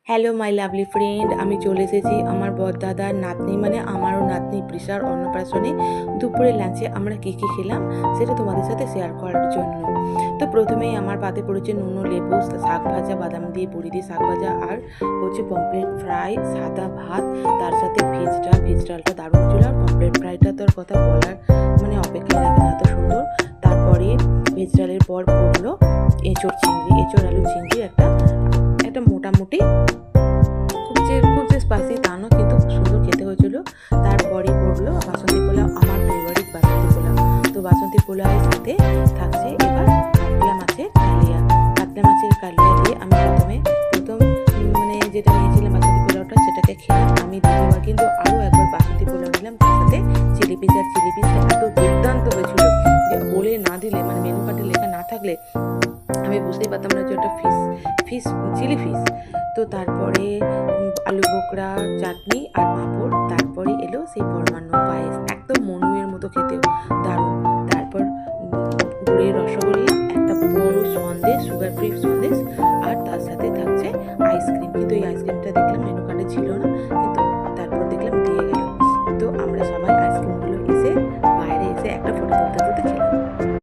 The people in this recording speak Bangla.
হ্যালো মাই লাভলি ফ্রেন্ড, আমি চলে এসেছি আমার বড়দাদার নাতনি মানে আমারও নাতনি পৃষার অন্নপ্রাশনে। দুপুরে লাঞ্চে আমরা কী কী খেলাম সেটা তোমাদের সাথে শেয়ার করার জন্য। তো প্রথমেই আমার পাতে পড়েছে নুন ও লেবু, শাক ভাজা, বাদাম দিয়ে বড়ি দিয়ে শাক ভাজা, আর হচ্ছে পমফ্রেট ফ্রাই, সাদা ভাত, তার সাথে ভেজ ডাল। ভেজ ডালটা দারুণ ছিল, আর পমফ্রেট ফ্রাইটা তো আর কথা বলার মানে অপেক্ষায় রাখে না, এত সুন্দর। তারপরে ভেজ ডালের পর পড়লো এঁচোড় চিংড়ি, এঁচোড় আলু চিংড়ি, একটা একটা মোটামুটি খুব যে স্পাইসি তা না, কিন্তু খুব সুন্দর খেতে হয়েছিল। তারপরে পড়লো বাসন্তী পোলাও, আমার ফেভারিট বাসন্তী পোলাও। তো বাসন্তী পোলাওয়ের সাথে থাকছে এবার কাতলা মাছের কালিয়া। কাতলা মাছের কালিয়া দিয়ে আমি প্রথম মানে যেটা নিয়েছিলাম বাসন্তী পোলাওটা, সেটাকে খেলাম আমি দ্বিতীয়বার, কিন্তু আরও একবার বাসন্তী পোলাও নিলাম, তার সাথে চিলি পিস। আর চিলি পিসটা এত দুর্দান্ত হয়েছিল যে বলে না দিলে, মানে মেনু কার্ডে লেখা না থাকলে আমি বুঝতেই পারতাম না যে ওটা ফিশ চিলি ফিশ। তো তারপরে আলু বোখরা, চাটনি আর পাঁপড়। তারপরে এলো সেই পরমান্ন পায়েস, একদম মনুয়ের মতো খেতেও দারুণ। তারপর গুড়ের রসগোল্লা, একটা বড় সন্দেশ, সুগার ফ্রি